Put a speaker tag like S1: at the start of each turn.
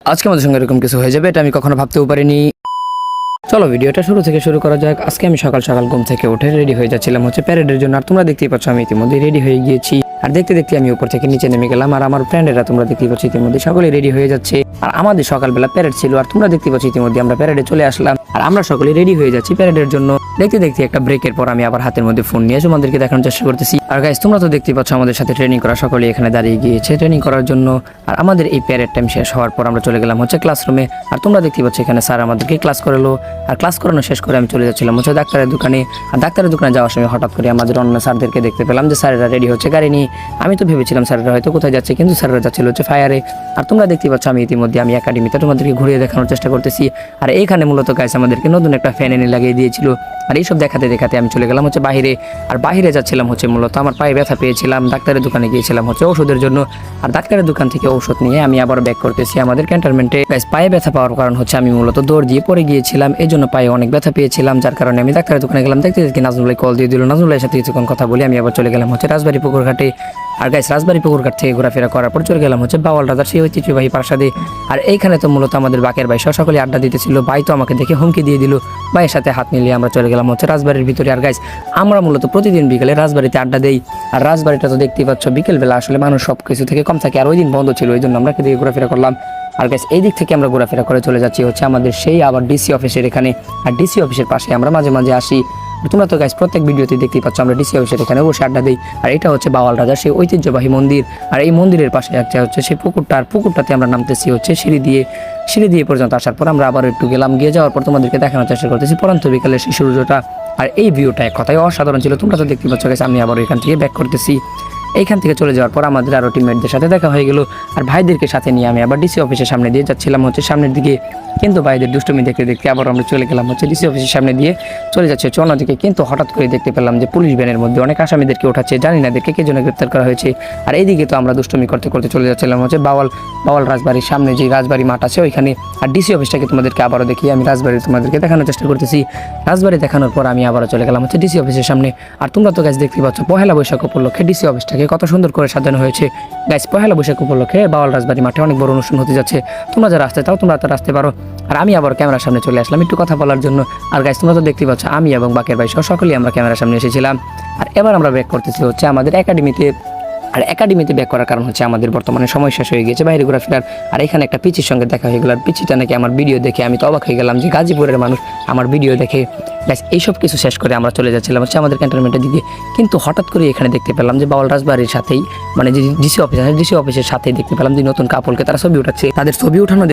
S1: আজকে আমাদের সঙ্গে এরকম কিছু হয়ে যাবে এটা আমি কখনো ভাবতেও পারিনি। চলো ভিডিওটা শুরু থেকে শুরু করা যাক। আজকে আমি সকাল সকাল ঘুম থেকে উঠে রেডি হয়ে যাচ্ছিলাম প্যারেডের জন্য। আর তোমরা দেখতেই পাচ্ছ আমি ইতিমধ্যে রেডি হয়ে গিয়েছি। আর দেখতে দেখতে আমি উপর থেকে নিচে নেমে গেলাম। আর আমার ফ্রেন্ডেরা তোমরা দেখতেই পাচ্ছ ইতিমধ্যে সকলে রেডি হয়ে যাচ্ছে। আর আমাদের সকালবেলা প্যারেড ছিল। আর তোমরা দেখতে পাচ্ছ ইতিমধ্যে আমরা প্যারেডে চলে আসলাম। আর আমরা সকলে রেডি হয়ে যাচ্ছি প্যারেডের জন্য। দেখতে দেখতে একটা ব্রেকের পর আমি আবার হাতের মধ্যে ফোন নিয়ে তোমাদেরকে দেখানোর চেষ্টা করতেছি। আর গাইস তোমরা তো দেখতেই পাচ্ছ আমাদের সাথে ট্রেনিং করা সকলে এখানে দাঁড়িয়ে গিয়েছে ট্রেনিং করার জন্য। আর আমাদের এই প্যারেড টাইম শেষ হওয়ার পর আমরা চলে গেলাম ক্লাসরুমে। আর তোমরা দেখতেই পাচ্ছ এখানে স্যার আমাদেরকে ক্লাস করালো। আর ক্লাস করানো শেষ করে আমি চলে যাচ্ছিলাম ডাক্তারের দোকানে। আর ডাক্তারের দোকানে যাওয়ার সময় হঠাৎ করে আমাদের অন্য স্যারদেরকে দেখতে পেলাম যে স্যারেরা রেডি হচ্ছে গাড়ি নিয়ে। আমি তো ভেবেছিলাম স্যারেরা হয়তো কোথায় যাচ্ছে, কিন্তু স্যারেরা যাচ্ছিল ফায়ারে। আর তোমরা দেখতে পাচ্ছ আমি ইতিমধ্যে আমি একাডেমিতে তোমাদেরকে ঘুরিয়ে দেখানোর চেষ্টা করতেছি। আর এইখানে মূলত গাইস আমাদেরকে নতুন একটা ফ্যান এনে লাগিয়ে দিয়েছিল। আর এইসব দেখাতে দেখাতে আমি চলে গেলাম বাইরে। আর বাইরে যাচ্ছিলাম মূলত আমার পায়ে ব্যথা পেয়েছিলাম, ডাক্তারের দোকানে গিয়েছিলাম ওষুধের জন্য। আর ডাক্তারের দোকান থেকে ওষুধ নিয়ে আমি আবার ব্যাক করতেছি আমাদের ক্যান্টনমেন্টে। পায়ে ব্যথা পাওয়ার কারণ আমি মূলত দৌড় দিয়ে পড়ে গিয়েছিলাম, এই জন্য পায়ে অনেক ব্যথা পেয়েছিলাম। যার কারণে আমি ডাক্তারের দোকানে গেলাম। দেখতে দেখতে নাজমুল ভাই কল দিয়ে দিল। নাজমুল ভাইয়ের সাথে কিছুক্ষণ কথা বলে আমি আবার চলে গেলাম রাজবাড়ী পুকুর ঘাটে। আর গাইস রাজবাড়ী পুকুর ঘাট থেকে ঘোরাফেরা করার পর চলে গেলাম বাওয়াল রাজার সেই ঐতিহ্যবাহী প্রাসাদে। আর এইখানে তো মূলত আমাদের বাকের ভাই সকলে আড্ডা দিতেছিল। ভাই তো আমাকে দেখে হুমকি দিয়ে দিল। ভাইয়ের সাথে হাত মিলিয়ে আমরা চলে গেলাম রাজবাড়ির ভিতরে। আর গাইস আমরা মূলত প্রতিদিন বিকেলে রাজবাড়িতে আড্ডা দেই। আর রাজবাড়িটা তো দেখতেই পাচ্ছ বিকেলবেলা আসলে মানুষ সব কিছু থেকে কম থাকে। আর ওই দিন বন্ধ ছিল, ওই জন্য আমরা এদিকে ঘোরাফেরা করলাম। আর গাইস এই দিক থেকে আমরা ঘোরাফেরা করে চলে যাচ্ছি আমাদের সেই আবার ডিসি অফিসের এখানে। আর ডিসি অফিসের পাশে আমরা মাঝে মাঝে আসি। তোমরা তো গাইস প্রত্যেক ভিডিওতে দেখতেই পাচ্ছ আমরা ডিসি অফিসের এখানে বসে আড্ডা দিই। আর এটা বাওয়াল রাজার সেই ঐতিহ্যবাহী মন্দির। আর এই মন্দিরের পাশে একটা সেই পুকুরটা। আর পুকুরটাতে আমরা নামতেছি সিঁড়ি দিয়ে পর্যন্ত আসার পর আমরা আবার একটু গেলাম। গিয়ে যাওয়ার পর তোমাদেরকে দেখানোর চেষ্টা করতেছি পরন্ত বিকালের সেই সূর্যটা। আর এই ভিউটা এক কথায় অসাধারণ ছিল। তোমরা তো দেখতে পাচ্ছ গাইস আমি আবার এখান থেকে ব্যাক করতেছি। এইখান থেকে চলে যাওয়ার পর আমাদের আরও টিমমেটদের সাথে দেখা হয়ে গেল। আর ভাইদেরকে সাথে নিয়ে আমি আবার ডিসি অফিসের সামনে দিয়ে যাচ্ছিলাম সামনের দিকে। কিন্তু ভাইদের দুষ্টুমি দেখতে দেখতে আবার আমরা চলে গেলাম ডিসি অফিসের সামনে দিয়ে চলে যাচ্ছে অন্যদিকে। কিন্তু হঠাৎ করে দেখতে পেলাম যে পুলিশ ভ্যানের মধ্যে অনেক আসামিদেরকে ওঠাচ্ছে। জানি না দেখে কে জন্য গ্রেপ্তার করা হয়েছে। আর এইদিকে তো আমরা দুষ্টুমি করতে করতে চলে যাচ্ছিলাম বাওয়াল রাজবাড়ির সামনে যে রাজবাড়ি মাঠ আছে ওইখানে। আর ডিসি অফিসটাকে তোমাদেরকে আবারও দেখিয়ে আমি রাজবাড়ি তোমাদেরকে দেখানোর চেষ্টা করতেছি। রাজবাড়ি দেখানোর পর আমি আবারও চলে গেলাম ডিসি অফিসের সামনে। আর তোমরা তো গাইস দেখতে পাচ্ছ পহেলা বৈশাখ উপলক্ষে ডিসি অফিসটাকে কত সুন্দর করে সাজানো হয়েছে। গাইস পহেলা বৈশাখ উপলক্ষে বাওয়াল রাজবাড়ি মাঠে অনেক বড় অনুষ্ঠান হতে যাচ্ছে। তোমরা যারা আসতে চাও তোমরা তো আসতে পারো। আর আমি আবার ক্যামেরার সামনে চলে আসলাম একটু কথা বলার জন্য। আর গাইস তোমরা তো দেখতে পাচ্ছ আমি এবং বাকের ভাই সকলেই আমরা ক্যামেরার সামনে এসেছিলাম। আর এবার আমরা ব্যাক করতেছি আমাদের একাডেমিতে। আর একাডেমিতে ব্যাক করার কারণ আমাদের বর্তমানে সময় শেষ হয়ে গিয়েছে বাইরে ঘোরাফেরার। আর এখানে একটা পিচির সঙ্গে দেখা হয়ে গেল। আর পিচিটা নাকি আমার ভিডিও দেখে আমি তো অবাক হয়ে গেলাম যে গাজীপুরের মানুষ আমার ভিডিও দেখে। গাইস এইসব কিছু শেষ করে আমরা চলে যাচ্ছিলাম আমাদের ক্যান্টনমেন্টের দিকে। কিন্তু হঠাৎ করে এখানে দেখতে পেলাম যে বাওয়াল রাজবাড়ির সাথেই মানে যে ডিসি অফিস আছে ডিসি অফিসের সাথেই দেখতে পেলাম যে নতুন কাপলকে তারা ছবি উঠাচ্ছে। তাদের ছবি উঠানো